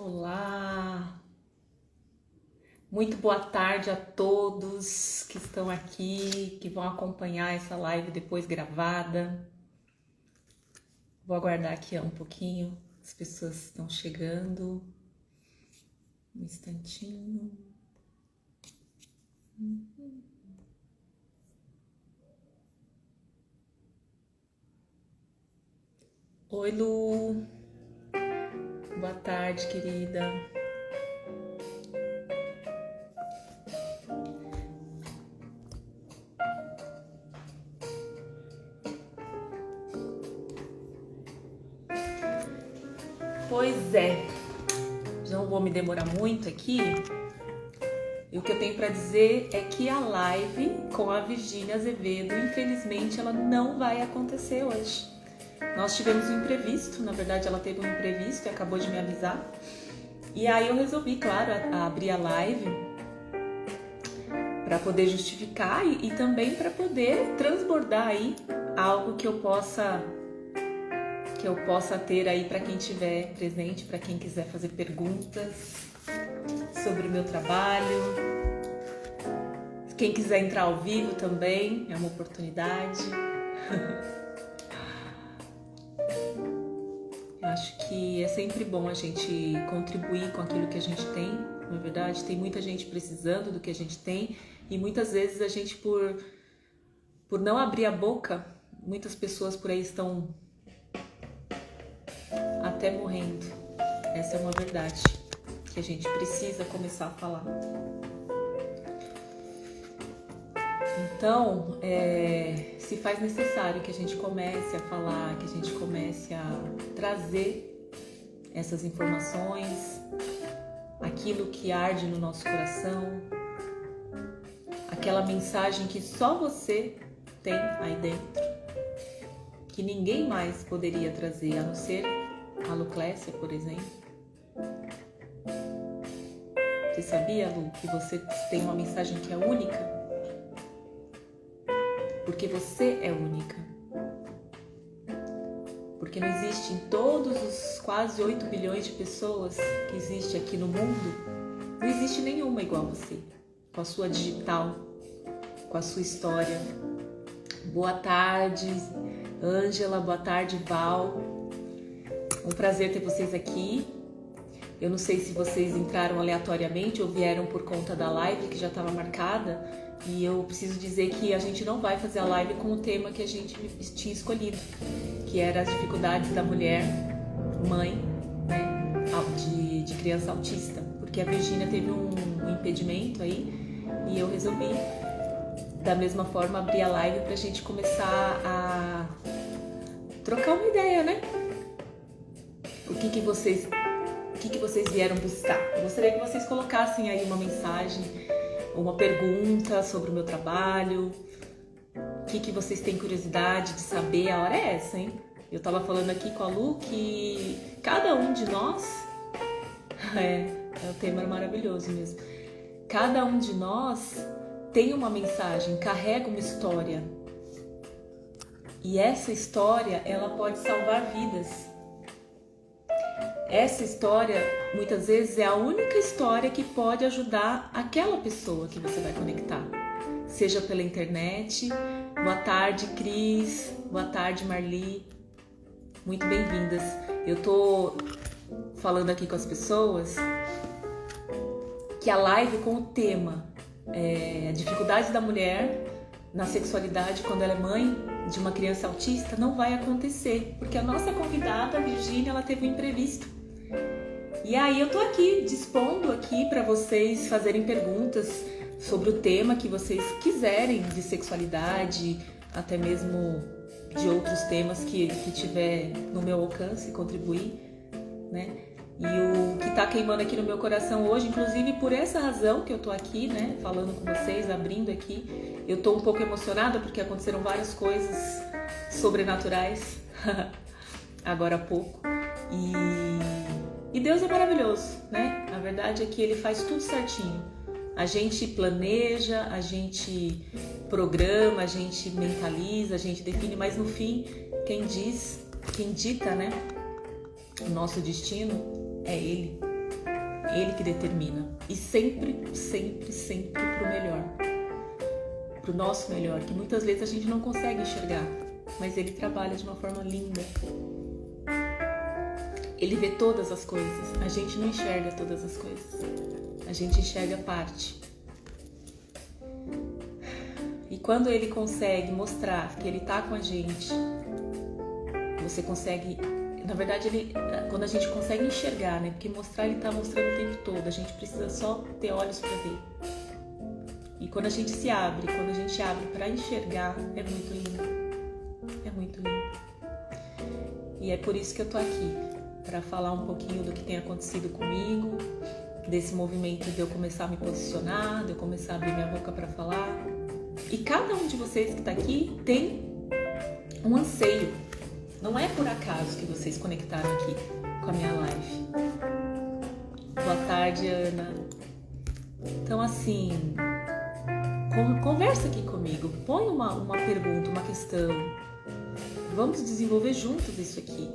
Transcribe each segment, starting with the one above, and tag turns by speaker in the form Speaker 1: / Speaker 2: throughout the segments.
Speaker 1: Olá, muito boa tarde a todos que estão aqui, que vão acompanhar essa live depois gravada. Vou aguardar aqui um pouquinho, as pessoas estão chegando. Um instantinho. Oi, Lu. Boa tarde, querida. Pois é, não vou me demorar muito aqui. E o que eu tenho para dizer é que a live com a Virgínia Azevedo, infelizmente, ela não vai acontecer hoje. Nós tivemos um imprevisto, na verdade ela teve um imprevisto e acabou de me avisar. E aí eu resolvi, claro, abrir a live para poder justificar e também para poder transbordar aí algo que eu possa ter aí para quem estiver presente, para quem quiser fazer perguntas sobre o meu trabalho. Quem quiser entrar ao vivo também, é uma oportunidade. Eu acho que é sempre bom a gente contribuir com aquilo que a gente tem, não é verdade? Tem muita gente precisando do que a gente tem e muitas vezes a gente, por não abrir a boca, muitas pessoas por aí estão até morrendo. Essa é uma verdade que a gente precisa começar a falar. Então, se faz necessário que a gente comece a falar, que a gente comece a trazer essas informações, aquilo que arde no nosso coração, aquela mensagem que só você tem aí dentro, que ninguém mais poderia trazer, a não ser a Luclécia, por exemplo. Você sabia, Lu, que você tem uma mensagem que é única? Porque você é única. Porque não existe em todos os quase 8 bilhões de pessoas que existe aqui no mundo, não existe nenhuma igual a você, com a sua digital, com a sua história. Boa tarde, Ângela, boa tarde, Val. Um prazer ter vocês aqui. Eu não sei se vocês entraram aleatoriamente ou vieram por conta da live que já estava marcada. E eu preciso dizer que a gente não vai fazer a live com o tema que a gente tinha escolhido, que era as dificuldades da mulher mãe, né, de criança autista, porque a Virgínia teve um impedimento aí e eu resolvi da mesma forma abrir a live para a gente começar a trocar uma ideia, né? O que vocês vieram buscar? Eu gostaria que vocês colocassem aí uma mensagem, uma pergunta sobre o meu trabalho, o que vocês têm curiosidade de saber. A hora é essa, hein? Eu tava falando aqui com a Lu que cada um de nós, o tema maravilhoso mesmo, cada um de nós tem uma mensagem, carrega uma história, e essa história, ela pode salvar vidas. Essa história, muitas vezes, é a única história que pode ajudar aquela pessoa que você vai conectar. Seja pela internet. Boa tarde, Cris. Boa tarde, Marli. Muito bem-vindas. Eu tô falando aqui com as pessoas que a live com o tema a dificuldade da mulher na sexualidade quando ela é mãe de uma criança autista não vai acontecer, porque a nossa convidada, a Virgínia, ela teve um imprevisto. E aí eu tô aqui, dispondo aqui para vocês fazerem perguntas sobre o tema que vocês quiserem de sexualidade, até mesmo de outros temas que tiver no meu alcance, contribuir, né? E o que tá queimando aqui no meu coração hoje, inclusive por essa razão que eu tô aqui, né, falando com vocês, abrindo aqui, eu tô um pouco emocionada porque aconteceram várias coisas sobrenaturais agora há pouco. E Deus é maravilhoso, né? A verdade é que Ele faz tudo certinho. A gente planeja, a gente programa, a gente mentaliza, a gente define, mas no fim, quem dita, né, o nosso destino é Ele. Ele que determina. E sempre, sempre, sempre pro melhor. Pro nosso melhor, que muitas vezes a gente não consegue enxergar. Mas Ele trabalha de uma forma linda. Ele vê todas as coisas. A gente não enxerga todas as coisas. A gente enxerga parte. E quando Ele consegue mostrar que Ele tá com a gente, você consegue... Na verdade, quando a gente consegue enxergar, né? Porque mostrar, Ele tá mostrando o tempo todo. A gente precisa só ter olhos para ver. E quando a gente se abre, quando a gente abre para enxergar, é muito lindo. É muito lindo. E é por isso que eu tô aqui, para falar um pouquinho do que tem acontecido comigo, desse movimento de eu começar a me posicionar, de eu começar a abrir minha boca para falar. E cada um de vocês que tá aqui tem um anseio. Não é por acaso que vocês conectaram aqui com a minha live. Boa tarde, Ana. Então, assim, conversa aqui comigo. Põe uma pergunta, uma questão. Vamos desenvolver juntos isso aqui.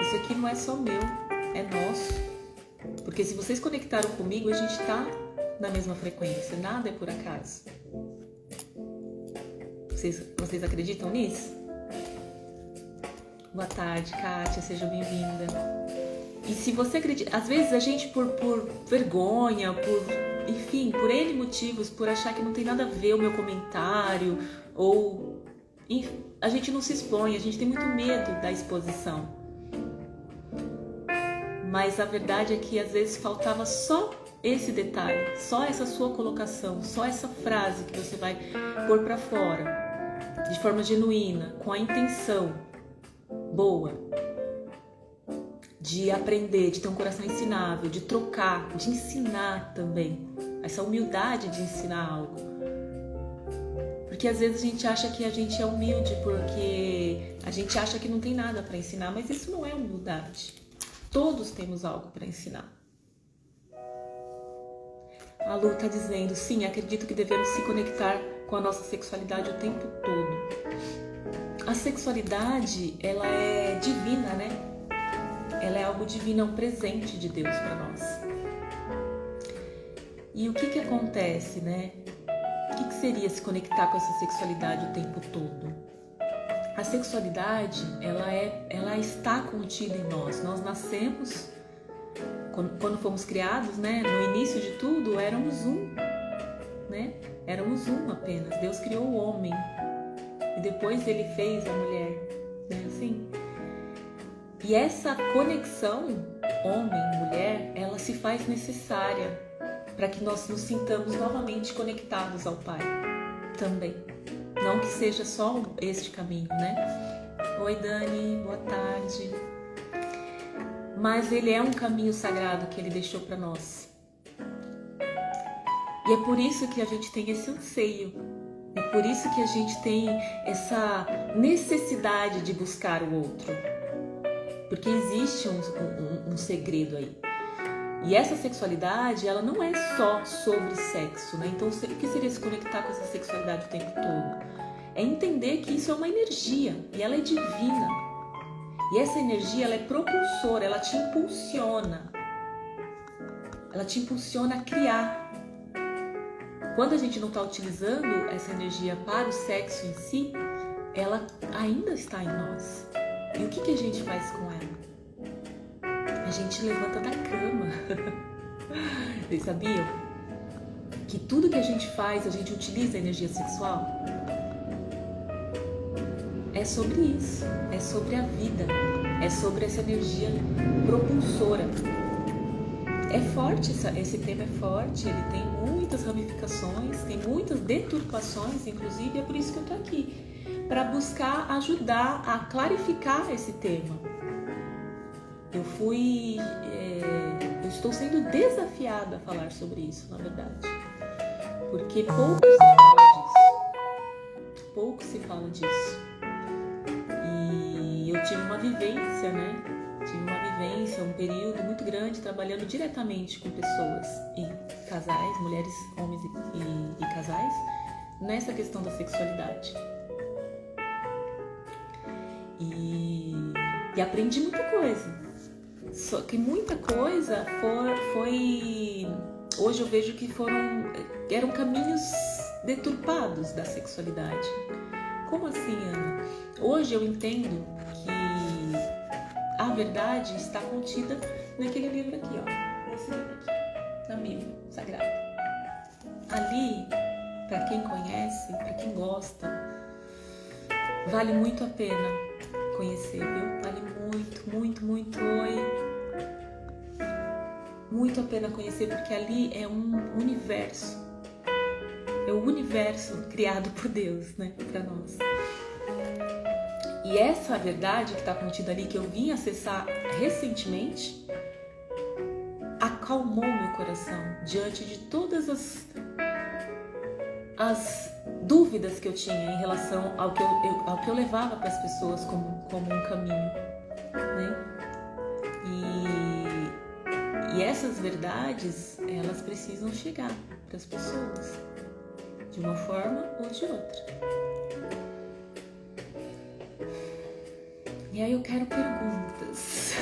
Speaker 1: Isso aqui não é só meu, é nosso. Porque se vocês conectaram comigo, a gente tá na mesma frequência. Nada é por acaso. Vocês acreditam nisso? Boa tarde, Kátia, seja bem-vinda. E se você acredita, às vezes a gente por vergonha, enfim, por N motivos, por achar que não tem nada a ver o meu comentário, ou a gente não se expõe, a gente tem muito medo da exposição. Mas a verdade é que às vezes faltava só esse detalhe, só essa sua colocação, só essa frase que você vai pôr pra fora, de forma genuína, com a intenção boa, de aprender, de ter um coração ensinável, de trocar, de ensinar também, essa humildade de ensinar algo. Porque às vezes a gente acha que a gente é humilde porque a gente acha que não tem nada para ensinar, mas isso não é humildade. Todos temos algo para ensinar. A Lu está dizendo, sim, acredito que devemos se conectar com a nossa sexualidade o tempo todo. A sexualidade, ela é divina, né? Ela é algo divino, é um presente de Deus para nós. E o que acontece, né? O que seria se conectar com essa sexualidade o tempo todo? A sexualidade, ela está contida em nós. Nós nascemos, quando fomos criados, né? No início de tudo, éramos um, né? Éramos um apenas. Deus criou o homem. E depois Ele fez a mulher, né? Assim. E essa conexão homem-mulher, ela se faz necessária para que nós nos sintamos novamente conectados ao Pai também. Não que seja só este caminho, né? Oi, Dani, boa tarde. Mas ele é um caminho sagrado que Ele deixou para nós. E é por isso que a gente tem esse anseio. É por isso que a gente tem essa necessidade de buscar o outro. Porque existe um segredo aí. E essa sexualidade, ela não é só sobre sexo, né? Então, o que seria se conectar com essa sexualidade o tempo todo? É entender que isso é uma energia e ela é divina. E essa energia, ela é propulsora, ela te impulsiona. Ela te impulsiona a criar. Quando a gente não está utilizando essa energia para o sexo em si, ela ainda está em nós. E o que a gente faz com ela? A gente levanta da cama. Vocês sabiam? Que tudo que a gente faz, a gente utiliza a energia sexual? É sobre isso. É sobre a vida. É sobre essa energia propulsora. É forte, esse tema é forte, ele tem muitas ramificações, tem muitas deturpações, inclusive, é por isso que eu estou aqui, para buscar ajudar a clarificar esse tema. Eu estou sendo desafiada a falar sobre isso, na verdade, porque pouco se fala disso. E eu tive uma vivência, né? Um período muito grande trabalhando diretamente com pessoas e casais, mulheres, homens e casais, nessa questão da sexualidade. E aprendi muita coisa. Só que muita coisa foi... Hoje eu vejo que eram caminhos deturpados da sexualidade. Como assim, Ana? Hoje eu entendo que a verdade está contida naquele livro aqui, ó. Esse livro aqui, na Bíblia Sagrada. Ali, para quem conhece, para quem gosta, vale muito a pena conhecer, viu? Vale muito, muito, muito, muito a pena conhecer, porque ali é um universo. É o universo criado por Deus, né? Para nós. E essa verdade que está contida ali, que eu vim acessar recentemente, acalmou meu coração diante de todas as dúvidas que eu tinha em relação ao que eu levava para as pessoas como um caminho, né? E essas verdades, elas precisam chegar para as pessoas, de uma forma ou de outra. E aí eu quero perguntas.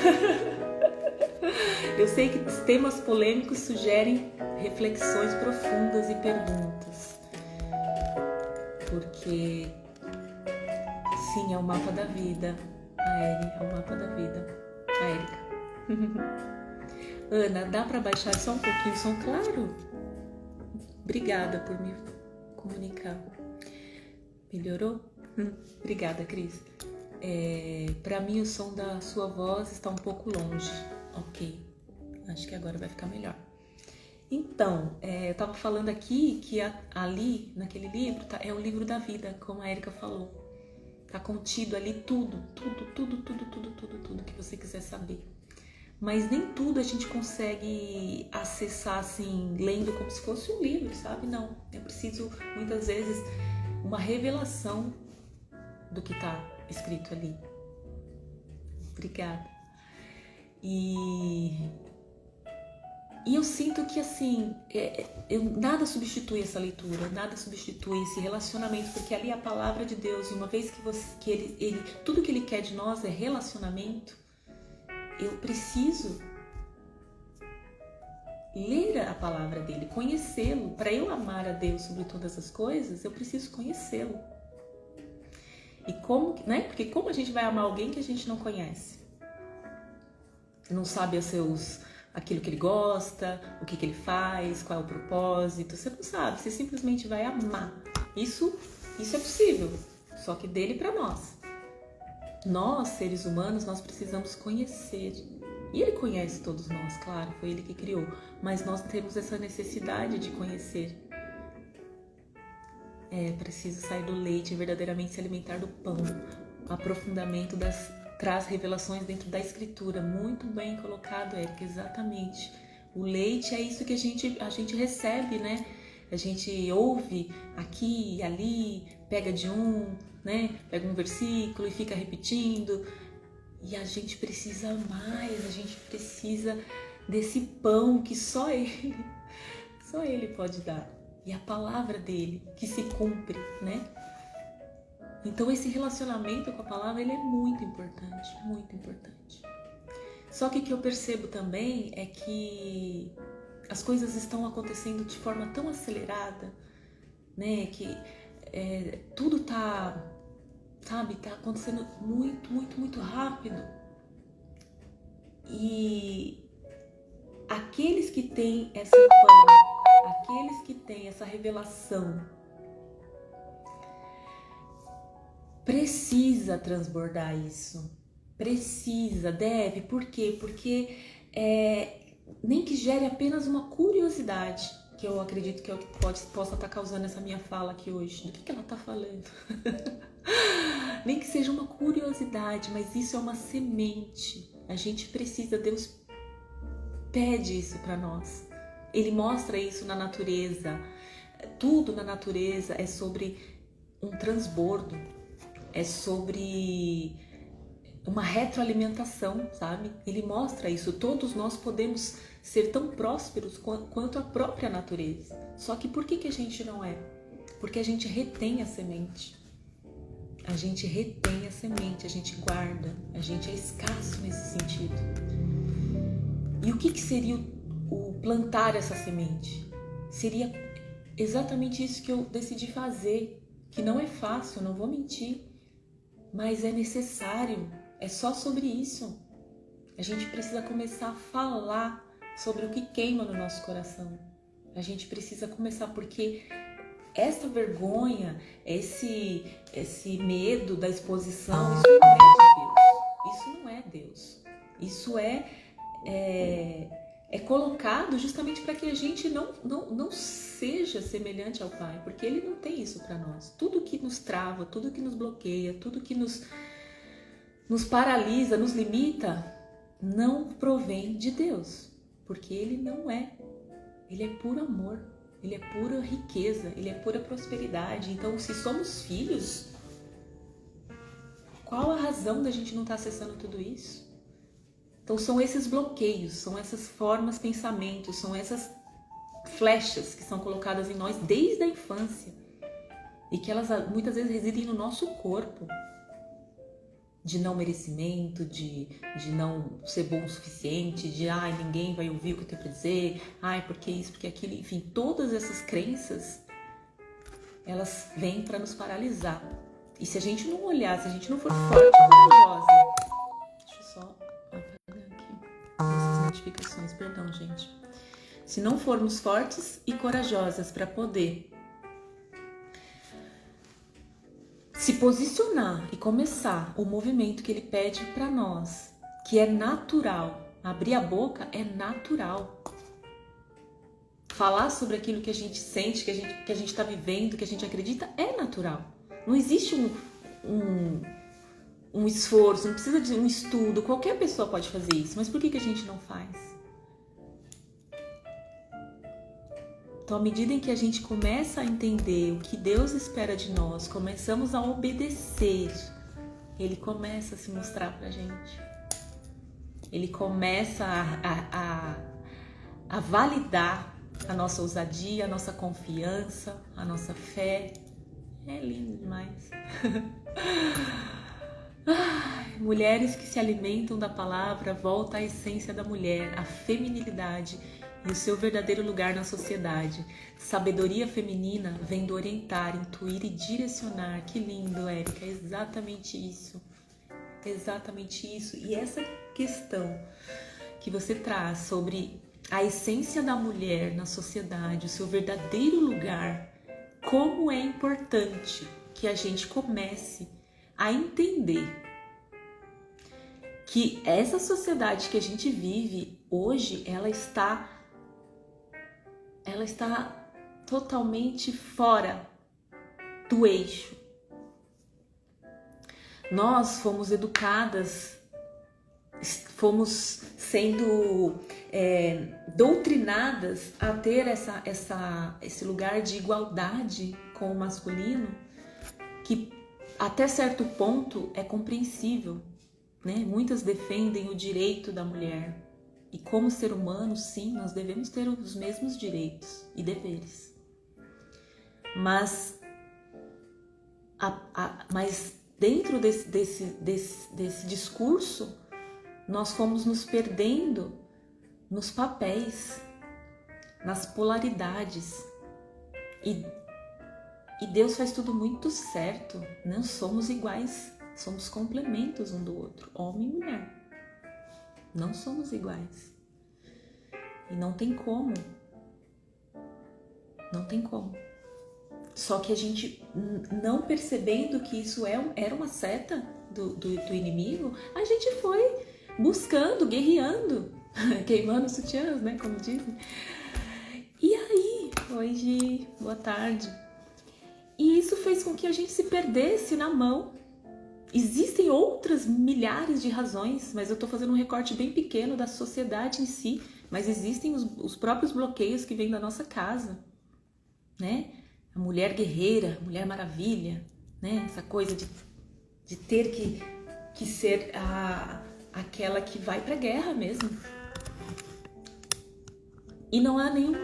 Speaker 1: Eu sei que os temas polêmicos sugerem reflexões profundas e perguntas. Porque, sim, é o mapa da vida. A Eri, é o mapa da vida. A Érica. Ana, dá para baixar só um pouquinho o som? Claro. Obrigada por me comunicar. Melhorou? Obrigada, Cris. Para mim o som da sua voz está um pouco longe. Ok, acho que agora vai ficar melhor. Então, eu estava falando aqui que ali, naquele livro, é o livro da vida, como a Érica falou. Está contido ali tudo que você quiser saber. Mas nem tudo a gente consegue acessar assim, lendo como se fosse um livro, sabe? Não, é preciso muitas vezes uma revelação do que está escrito ali. Obrigada. E eu sinto que assim, nada substitui essa leitura, nada substitui esse relacionamento, porque ali é a palavra de Deus, e uma vez que ele tudo que ele quer de nós é relacionamento, eu preciso ler a palavra dele, conhecê-lo. Para eu amar a Deus sobre todas as coisas, eu preciso conhecê-lo. E como, né? Porque como a gente vai amar alguém que a gente não conhece? Não sabe aquilo que ele gosta, o que ele faz, qual é o propósito. Você não sabe, você simplesmente vai amar. Isso é possível, só que dele para nós. Nós, seres humanos, nós precisamos conhecer. E ele conhece todos nós, claro, foi ele que criou. Mas nós temos essa necessidade de conhecer. É preciso sair do leite e verdadeiramente se alimentar do pão. O aprofundamento traz revelações dentro da escritura. Muito bem colocado, Érica, exatamente. O leite é isso que a gente recebe, né? A gente ouve aqui e ali, pega de né? Pega um versículo e fica repetindo. E a gente precisa mais, a gente precisa desse pão que só ele pode dar. E a palavra dele que se cumpre, né? Então esse relacionamento com a palavra, ele é muito importante, muito importante. Só que o que eu percebo também é que as coisas estão acontecendo de forma tão acelerada, né? Que tudo tá acontecendo muito, muito, muito rápido. E aqueles que têm esse pão, aqueles que têm essa revelação, precisa transbordar isso. Deve. Por quê? Porque nem que gere apenas uma curiosidade, que eu acredito que é o que possa estar causando essa minha fala aqui hoje. Do que ela está falando? Nem que seja uma curiosidade, mas isso é uma semente. A gente precisa, Deus pede isso para nós. Ele mostra isso na natureza. Tudo na natureza é sobre um transbordo, é sobre uma retroalimentação, sabe? Ele mostra isso. Todos nós podemos ser tão prósperos quanto a própria natureza. Só que por que a gente não é? Porque a gente retém a semente. A gente retém a semente, a gente guarda, a gente é escasso nesse sentido. E o que seria o plantar essa semente? Seria exatamente isso que eu decidi fazer, que não é fácil, não vou mentir, mas é necessário, é só sobre isso. A gente precisa começar a falar sobre o que queima no nosso coração. A gente precisa começar, porque essa vergonha, esse medo da exposição, isso não é de Deus. Isso não é Deus. Isso é colocado justamente para que a gente não seja semelhante ao Pai, porque Ele não tem isso para nós. Tudo que nos trava, tudo que nos bloqueia, tudo que nos paralisa, nos limita, não provém de Deus, porque Ele não é. Ele é puro amor, Ele é pura riqueza, Ele é pura prosperidade. Então, se somos filhos, qual a razão da gente não estar acessando tudo isso? Então, são esses bloqueios, são essas formas, pensamentos, são essas flechas que são colocadas em nós desde a infância e que elas muitas vezes residem no nosso corpo, de não merecimento, de não ser bom o suficiente, de ninguém vai ouvir o que eu tenho para dizer, porque isso, porque aquilo, enfim, todas essas crenças, elas vêm para nos paralisar. E se a gente não olhar, se a gente não for forte e corajosa, deixa eu só apagar aqui essas notificações, perdão, gente. Se não formos fortes e corajosas para poder se posicionar e começar o movimento que Ele pede para nós, que é natural. Abrir a boca é natural. Falar sobre aquilo que a gente sente, que a gente está vivendo, que a gente acredita, é natural. Não existe um esforço, não precisa de um estudo. Qualquer pessoa pode fazer isso, mas por que a gente não faz? Então, à medida em que a gente começa a entender o que Deus espera de nós, começamos a obedecer, Ele começa a se mostrar pra gente. Ele começa a validar a nossa ousadia, a nossa confiança, a nossa fé. É lindo demais. Mulheres que se alimentam da palavra, volta à essência da mulher, a feminilidade e o seu verdadeiro lugar na sociedade. Sabedoria feminina vem do orientar, intuir e direcionar. Que lindo, Érica, é exatamente isso. Exatamente isso. E essa questão que você traz sobre a essência da mulher na sociedade, o seu verdadeiro lugar, como é importante que a gente comece a entender que essa sociedade que a gente vive hoje, ela está totalmente fora do eixo. Nós fomos educadas, fomos sendo doutrinadas a ter esse lugar de igualdade com o masculino, que até certo ponto é compreensível, né? Muitas defendem o direito da mulher. E como ser humano, sim, nós devemos ter os mesmos direitos e deveres. Mas dentro desse discurso, nós fomos nos perdendo nos papéis, nas polaridades. E Deus faz tudo muito certo. Não somos iguais, somos complementos um do outro, homem e mulher. Não somos iguais. E não tem como. Não tem como. Só que a gente, não percebendo que isso era uma seta do inimigo, a gente foi buscando, guerreando, queimando sutiãs, né, como dizem. E aí, hoje, boa tarde. E isso fez com que a gente se perdesse na mão. Existem outras milhares de razões, mas eu estou fazendo um recorte bem pequeno da sociedade em si, mas existem os próprios bloqueios que vêm da nossa casa, né? A mulher guerreira, a mulher maravilha, né? Essa coisa de ter que ser aquela que vai para a guerra mesmo. E não há nenhum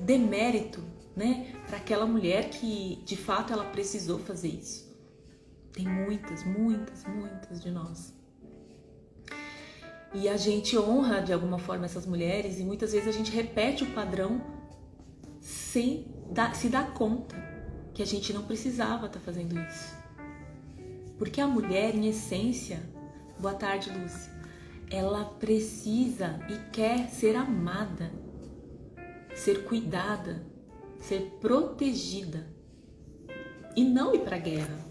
Speaker 1: demérito, né, para aquela mulher que de fato ela precisou fazer isso. Tem muitas de nós. E a gente honra de alguma forma essas mulheres e muitas vezes a gente repete o padrão sem se dar conta que a gente não precisava estar fazendo isso. Porque a mulher, em essência, boa tarde, Lúcia, ela precisa e quer ser amada, ser cuidada, ser protegida e não ir pra guerra.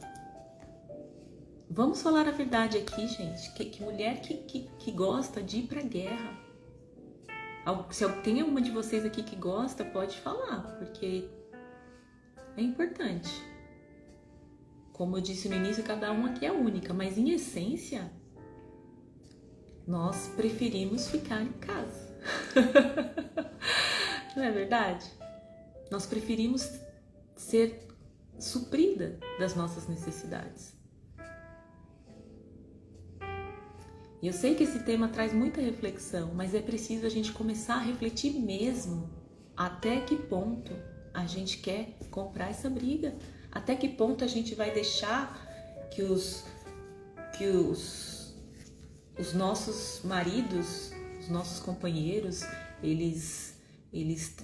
Speaker 1: Vamos falar a verdade aqui, gente, que mulher que gosta de ir pra guerra. Se tem alguma de vocês aqui que gosta, pode falar, porque é importante. Como eu disse no início, cada uma aqui é única, mas em essência, nós preferimos ficar em casa. Não é verdade? Nós preferimos ser suprida das nossas necessidades. E eu sei que esse tema traz muita reflexão, mas é preciso a gente começar a refletir mesmo até que ponto a gente quer comprar essa briga, até que ponto a gente vai deixar que os nossos maridos, os nossos companheiros, eles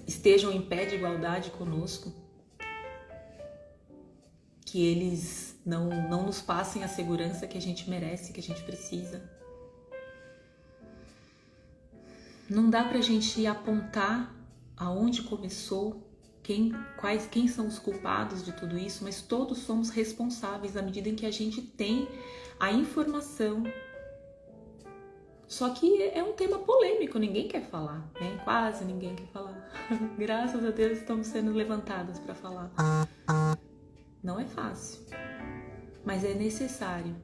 Speaker 1: estejam em pé de igualdade conosco, que eles não nos passem a segurança que a gente merece, que a gente precisa. Não dá pra gente apontar aonde começou, quem são os culpados de tudo isso, mas todos somos responsáveis à medida em que a gente tem a informação. Só que é um tema polêmico, ninguém quer falar, né? Quase ninguém quer falar. Graças a Deus estamos sendo levantadas para falar. Não é fácil, mas é necessário.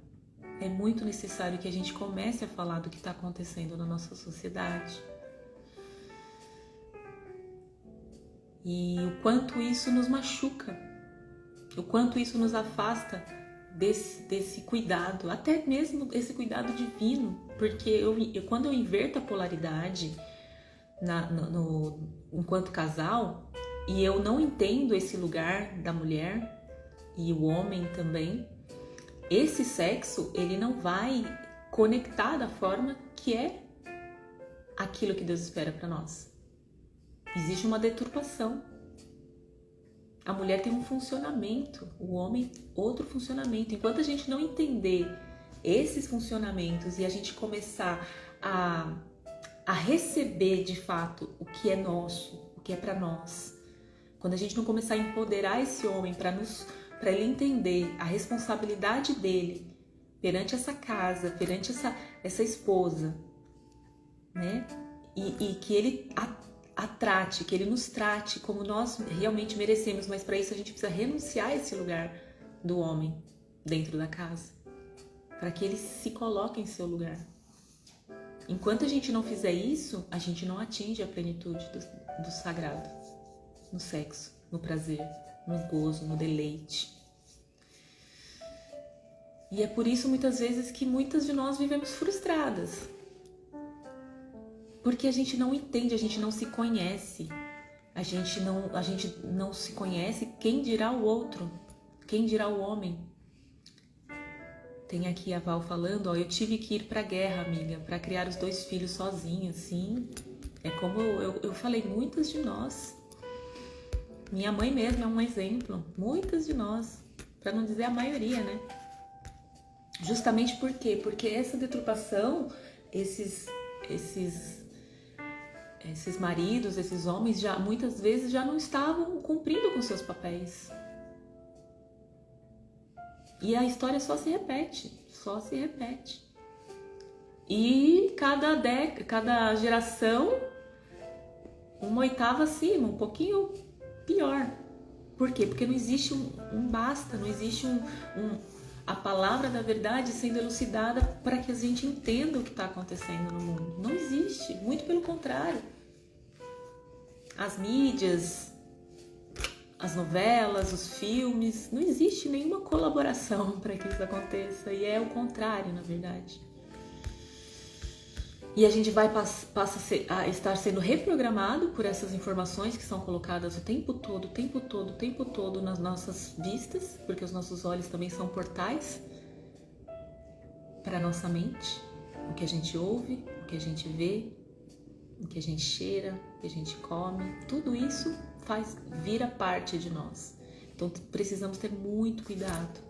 Speaker 1: É muito necessário que a gente comece a falar do que está acontecendo na nossa sociedade. E o quanto isso nos machuca, o quanto isso nos afasta desse cuidado, até mesmo esse cuidado divino, porque quando eu inverto a polaridade enquanto casal, e eu não entendo esse lugar da mulher e o homem também, esse sexo, ele não vai conectar da forma que é aquilo que Deus espera para nós. Existe uma deturpação. A mulher tem um funcionamento, o homem outro funcionamento. Enquanto a gente não entender esses funcionamentos e a gente começar a receber de fato o que é nosso, o que é para nós, quando a gente não começar a empoderar esse homem para ele entender a responsabilidade dele perante essa casa, perante essa esposa, né? E que ele que ele nos trate como nós realmente merecemos, mas para isso a gente precisa renunciar a esse lugar do homem dentro da casa, para que ele se coloque em seu lugar. Enquanto a gente não fizer isso, a gente não atinge a plenitude do sagrado, no sexo, no prazer, no gozo, no deleite. E é por isso muitas vezes que muitas de nós vivemos frustradas. Porque a gente não entende, a gente não se conhece. A gente não se conhece, quem dirá o outro? Quem dirá o homem? Tem aqui a Val falando, eu tive que ir pra guerra, amiga, para criar os 2 filhos sozinha, sim. É como eu falei, muitas de nós. Minha mãe mesmo é um exemplo. Muitas de nós, para não dizer a maioria, né? Justamente por quê? Porque essa deturpação, esses maridos, esses homens, já muitas vezes já não estavam cumprindo com seus papéis. E a história só se repete. E cada geração, uma oitava acima, um pouquinho pior. Por quê? Porque não existe um basta, não existe a palavra da verdade sendo elucidada para que a gente entenda o que está acontecendo no mundo. Não existe, muito pelo contrário. As mídias, as novelas, os filmes, não existe nenhuma colaboração para que isso aconteça, e é o contrário, na verdade. E a gente passa a estar sendo reprogramado por essas informações que são colocadas o tempo todo nas nossas vistas, porque os nossos olhos também são portais para a nossa mente, o que a gente ouve, que a gente vê, o que a gente cheira, o que a gente come, tudo isso vira parte de nós. Então precisamos ter muito cuidado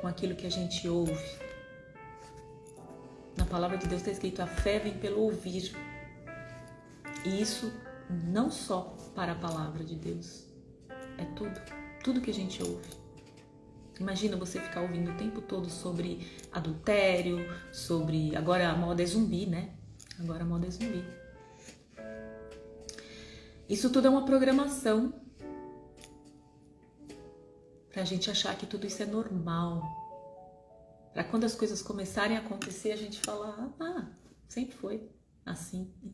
Speaker 1: com aquilo que a gente ouve. Na palavra de Deus está escrito: a fé vem pelo ouvir. E isso não só para a palavra de Deus, é tudo que a gente ouve. Imagina você ficar ouvindo o tempo todo sobre adultério, agora a moda é zumbi, né? Agora a moda é zumbi. Isso tudo é uma programação pra gente achar que tudo isso é normal. Pra quando as coisas começarem a acontecer, a gente falar: sempre foi assim. E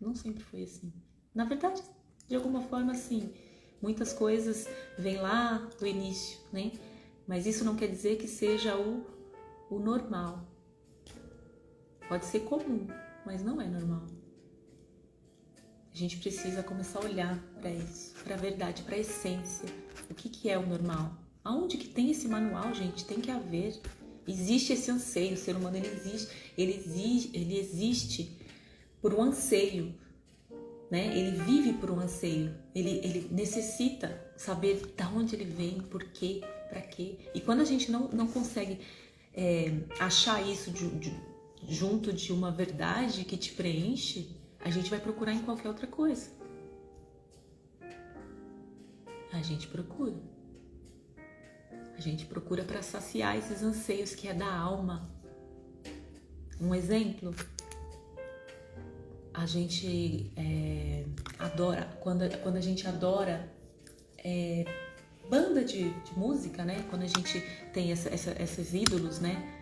Speaker 1: não sempre foi assim. Na verdade, de alguma forma, sim. Muitas coisas vêm lá do início, né? Mas isso não quer dizer que seja o normal. Pode ser comum, mas não é normal. A gente precisa começar a olhar para isso, para a verdade, para a essência. O que é o normal? Aonde que tem esse manual, gente? Tem que haver. Existe esse anseio, o ser humano ele existe por um anseio, né? Ele vive por um anseio, ele necessita saber de onde ele vem, por quê, para quê. E quando a gente não consegue achar isso junto de uma verdade que te preenche, a gente vai procurar em qualquer outra coisa. A gente procura para saciar esses anseios que é da alma. Um exemplo, a gente adora, quando a gente adora banda de música, né? Quando a gente tem esses ídolos, né?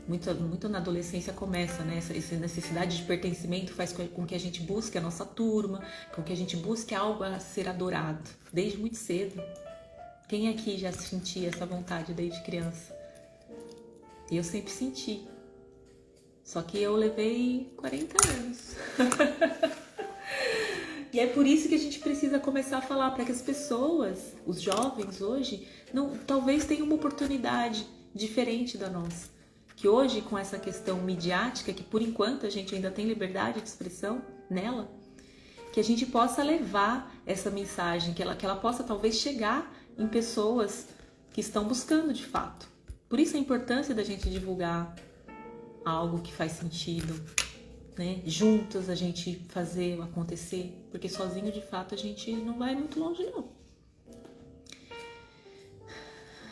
Speaker 1: Muito na adolescência começa, né? Essa necessidade de pertencimento faz com que a gente busque a nossa turma, com que a gente busque algo a ser adorado, desde muito cedo. Quem aqui já sentia essa vontade desde criança? Eu sempre senti. Só que eu levei 40 anos. E é por isso que a gente precisa começar a falar, para que as pessoas, os jovens hoje, talvez tenham uma oportunidade diferente da nossa. Que hoje, com essa questão midiática, que por enquanto a gente ainda tem liberdade de expressão nela, que a gente possa levar essa mensagem, que ela possa talvez chegar em pessoas que estão buscando de fato. Por isso a importância da gente divulgar algo que faz sentido, né? Juntos a gente fazer acontecer, porque sozinho de fato a gente não vai muito longe não.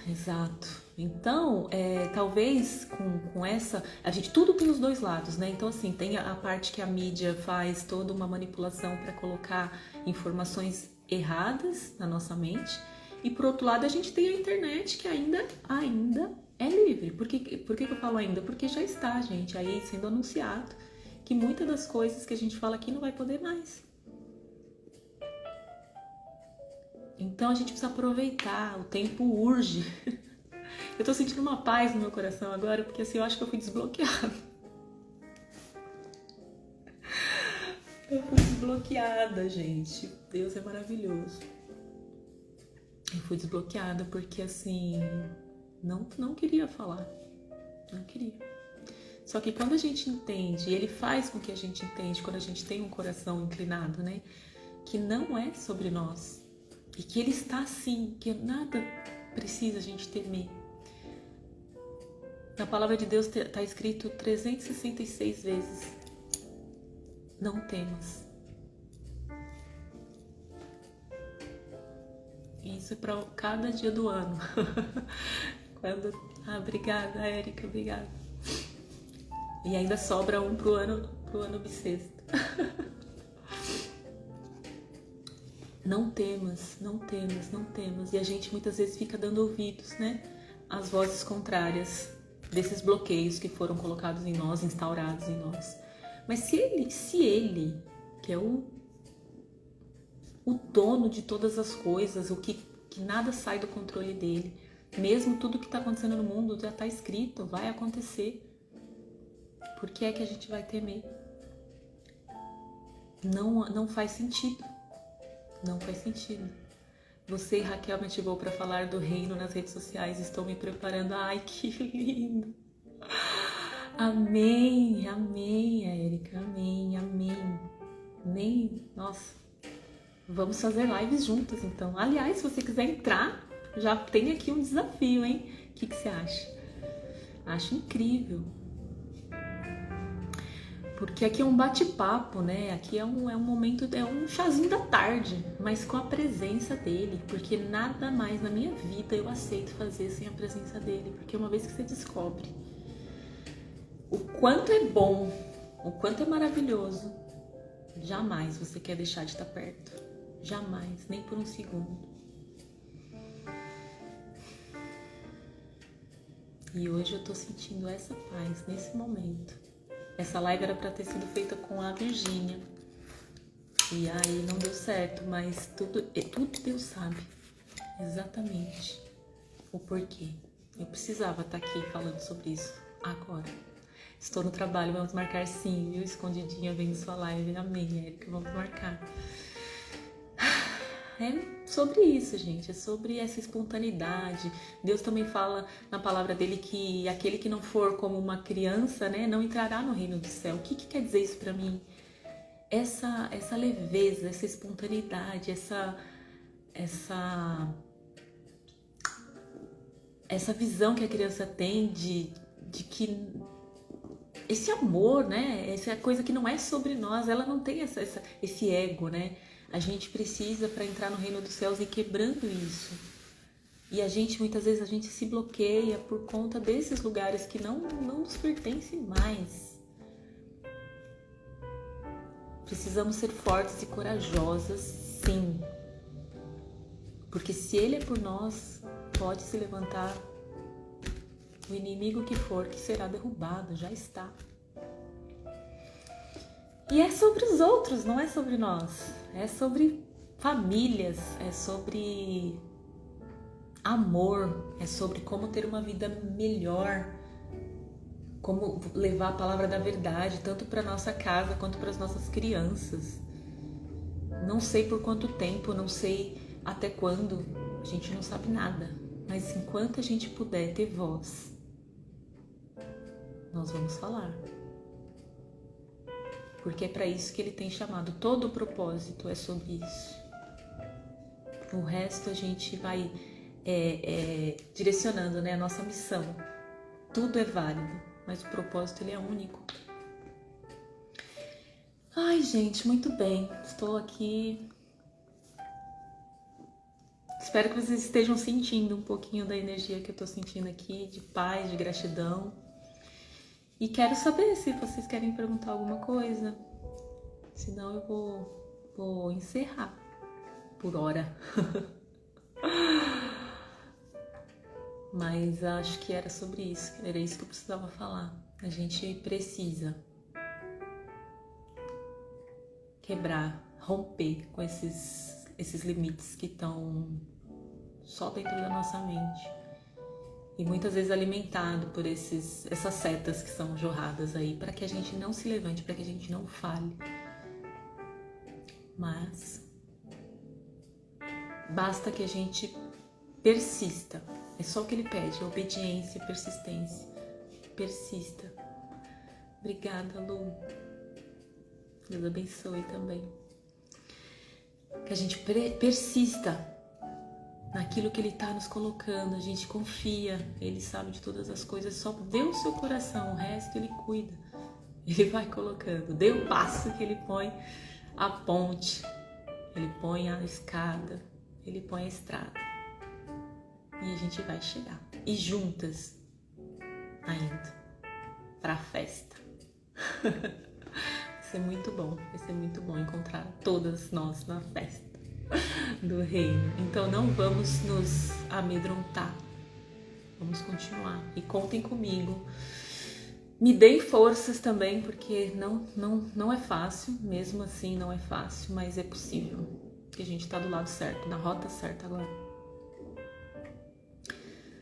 Speaker 1: Exato. Então, talvez com essa, a gente tudo tem os dois lados, né? Então assim, tem a parte que a mídia faz toda uma manipulação para colocar informações erradas na nossa mente, e por outro lado a gente tem a internet que ainda é livre. Por que eu falo ainda? Porque já está, gente, aí sendo anunciado que muitas das coisas que a gente fala aqui não vai poder mais. Então a gente precisa aproveitar, o tempo urge. Eu tô sentindo uma paz no meu coração agora, porque assim, eu acho que eu fui desbloqueada. Eu fui desbloqueada, gente. Deus é maravilhoso. Eu fui desbloqueada porque assim, não queria falar. Não queria. Só que quando a gente entende, e ele faz com que a gente entende, quando a gente tem um coração inclinado, né? Que não é sobre nós. E que ele está assim, que nada precisa a gente temer. Na palavra de Deus está escrito 366 vezes: não temas. Isso é para cada dia do ano. Obrigada, Érica, obrigada. E ainda sobra um pro ano bissexto. Não temas, não temas, não temas. E a gente muitas vezes fica dando ouvidos, né? Às vozes contrárias desses bloqueios que foram colocados em nós, instaurados em nós. Mas se ele, que é o dono de todas as coisas, o que nada sai do controle dele, mesmo tudo que está acontecendo no mundo já está escrito, vai acontecer. Por que é que a gente vai temer? Não faz sentido. Não faz sentido. Você e Raquel me ativou para falar do reino nas redes sociais. Estou me preparando. Ai, que lindo! Amém, amém, Érica, amém, amém. Nossa, vamos fazer lives juntas então. Aliás, se você quiser entrar, já tem aqui um desafio, hein? O que você acha? Acho incrível. Porque aqui é um bate-papo, né? Aqui é um momento, é um chazinho da tarde, mas com a presença dele, porque nada mais na minha vida eu aceito fazer sem a presença dele, porque uma vez que você descobre o quanto é bom, o quanto é maravilhoso, jamais você quer deixar de estar perto. Jamais, nem por um segundo. E hoje eu tô sentindo essa paz nesse momento. Essa live era para ter sido feita com a Virgínia. E aí não deu certo, mas tudo Deus sabe exatamente o porquê. Eu precisava estar aqui falando sobre isso agora. Estou no trabalho, vamos marcar sim, viu? Escondidinha vendo sua live. Amém, Érica, vamos marcar. É sobre isso, gente, é sobre essa espontaneidade. Deus também fala na palavra dele que aquele que não for como uma criança, né, não entrará no reino do céu. O que quer dizer isso pra mim? Essa leveza, essa espontaneidade, essa visão que a criança tem de que esse amor, né, essa coisa que não é sobre nós, ela não tem esse ego, né? A gente precisa, para entrar no reino dos céus, ir quebrando isso. E muitas vezes, a gente se bloqueia por conta desses lugares que não nos pertencem mais. Precisamos ser fortes e corajosas, sim. Porque se Ele é por nós, pode se levantar o inimigo que for, que será derrubado, já está. E é sobre os outros, não é sobre nós. É sobre famílias, é sobre amor, é sobre como ter uma vida melhor, como levar a palavra da verdade, tanto para nossa casa quanto para as nossas crianças. Não sei por quanto tempo, não sei até quando, a gente não sabe nada. Mas enquanto a gente puder ter voz, nós vamos falar. Porque é para isso que ele tem chamado. Todo o propósito é sobre isso. O resto a gente vai direcionando, né, a nossa missão. Tudo é válido, mas o propósito ele é único. Ai, gente, muito bem. Estou aqui. Espero que vocês estejam sentindo um pouquinho da energia que eu estou sentindo aqui, de paz, de gratidão. E quero saber se vocês querem perguntar alguma coisa. Senão eu vou encerrar por hora. Mas acho que era sobre isso. Era isso que eu precisava falar. A gente precisa quebrar, romper com esses limites que estão só dentro da nossa mente. E muitas vezes alimentado por essas setas que são jorradas aí, para que a gente não se levante, para que a gente não fale. Mas basta que a gente persista. É só o que ele pede, obediência, persistência. Persista. Obrigada, Lu. Deus abençoe também. Que a gente persista naquilo que ele está nos colocando, a gente confia, ele sabe de todas as coisas, só dê o seu coração, o resto ele cuida, ele vai colocando, dê o passo que ele põe a ponte, ele põe a escada, ele põe a estrada, e a gente vai chegar, e juntas, ainda, pra festa. Vai ser muito bom encontrar todas nós na festa do reino. Então não vamos nos amedrontar, vamos continuar e contem comigo, me deem forças também, porque não é fácil, mesmo assim não é fácil, mas é possível, que a gente tá do lado certo, na rota certa agora,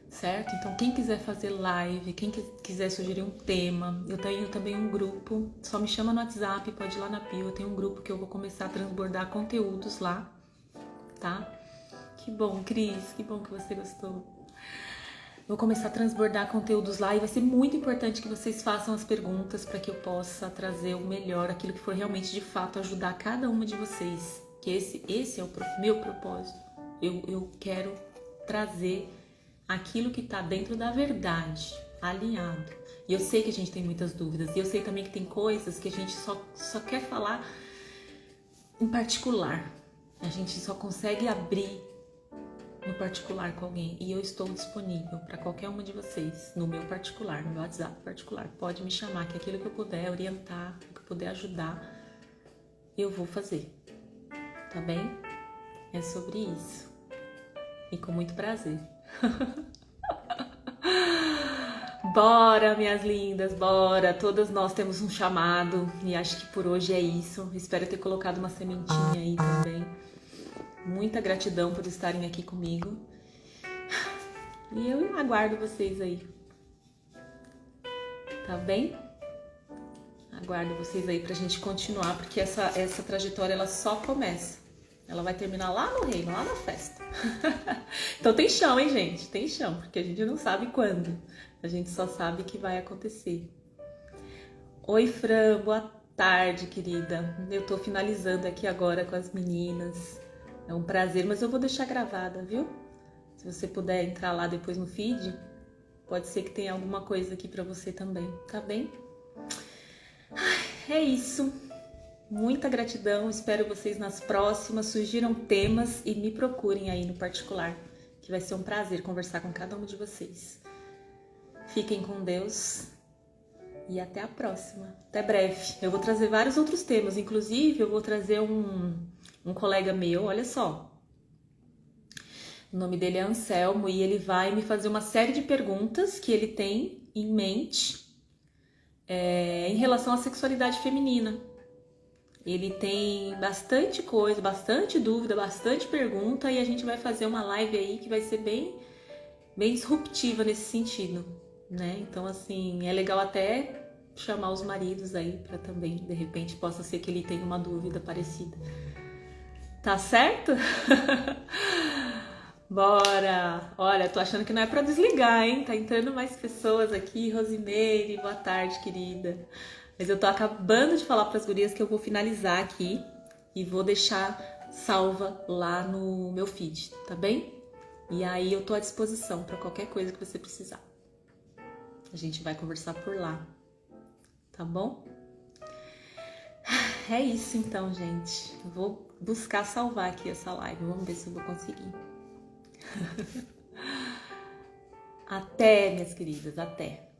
Speaker 1: certo? Então quem quiser fazer live, quem quiser sugerir um tema, eu tenho também um grupo, só me chama no WhatsApp, pode ir lá na bio, eu tenho um grupo que eu vou começar a transbordar conteúdos lá, tá? Que bom, Cris, que bom que você gostou. Vou começar a transbordar conteúdos lá e vai ser muito importante que vocês façam as perguntas para que eu possa trazer o melhor, aquilo que for realmente de fato ajudar cada uma de vocês. Que esse é o meu propósito. Eu quero trazer aquilo que está dentro da verdade, alinhado. E eu sei que a gente tem muitas dúvidas. E eu sei também que tem coisas que a gente só quer falar em particular. A gente só consegue abrir no particular com alguém. E eu estou disponível para qualquer uma de vocês, no meu particular, no meu WhatsApp particular. Pode me chamar, que aquilo que eu puder orientar, que eu puder ajudar, eu vou fazer. Tá bem? É sobre isso. E com muito prazer. Bora, minhas lindas, bora! Todas nós temos um chamado e acho que por hoje é isso. Espero ter colocado uma sementinha aí também. Muita gratidão por estarem aqui comigo. E eu aguardo vocês aí. Tá bem? Aguardo vocês aí pra gente continuar, porque essa trajetória ela só começa. Ela vai terminar lá no reino, lá na festa. Então tem chão, hein, gente? Tem chão, porque a gente não sabe quando. A gente só sabe que vai acontecer. Oi, Fran, boa tarde, querida. Eu tô finalizando aqui agora com as meninas. É um prazer, mas eu vou deixar gravada, viu? Se você puder entrar lá depois no feed, pode ser que tenha alguma coisa aqui pra você também, tá bem? É isso. Muita gratidão, espero vocês nas próximas. Sugiram temas e me procurem aí no particular, que vai ser um prazer conversar com cada um de vocês. Fiquem com Deus e até a próxima. Até breve. Eu vou trazer vários outros temas, inclusive eu vou trazer um colega meu, olha só. O nome dele é Anselmo e ele vai me fazer uma série de perguntas que ele tem em mente em relação à sexualidade feminina. Ele tem bastante coisa, bastante dúvida, bastante pergunta e a gente vai fazer uma live aí que vai ser bem disruptiva nesse sentido, né? Então, assim, é legal até chamar os maridos aí para também, de repente, possa ser que ele tenha uma dúvida parecida. Tá certo? Bora! Olha, tô achando que não é pra desligar, hein? Tá entrando mais pessoas aqui. Rosimeire, boa tarde, querida. Mas eu tô acabando de falar pras gurias que eu vou finalizar aqui e vou deixar salva lá no meu feed, tá bem? E aí eu tô à disposição pra qualquer coisa que você precisar. A gente vai conversar por lá, tá bom? É isso então, gente. Eu vou buscar salvar aqui essa live. Vamos ver se eu vou conseguir. Até, minhas queridas, até.